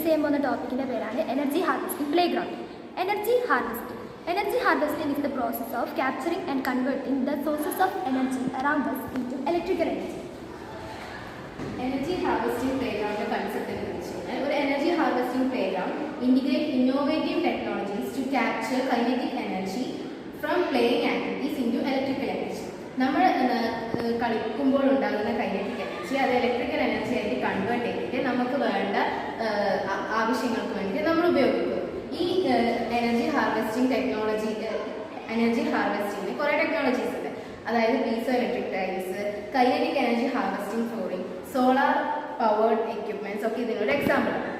Discuss ചെയ്യാൻ പോകുന്ന ടോപ്പിക്കിൻ്റെ പേരാണ് energy harvesting playground. Energy harvesting is the process of capturing and converting the sources of energy around us into electrical energy. Energy harvesting playground concept ഒരു energy harvesting playground integrate innovative technologies to capture kinetic energy from playing activities into electrical energy. നമ്മൾ കളിക്കുമ്പോൾ ഉണ്ടാകുന്ന kinetic energy അത് electrical energy ആയിട്ട് convert ചെയ്തിട്ട് നമുക്ക് വേണ്ട ആവശ്യങ്ങൾക്ക് വേണ്ടിയിട്ട് നമ്മൾ ഉപയോഗിക്കും. ഈ എനർജി ഹാർവെസ്റ്റിംഗ് കുറേ ടെക്നോളജീസ് ഉണ്ട്. അതായത് piezo electric tiles, kinetic energy harvesting flooring, solar powered equipments ഒക്കെ ഇതിനൊരു എക്സാമ്പിൾ ആണ്.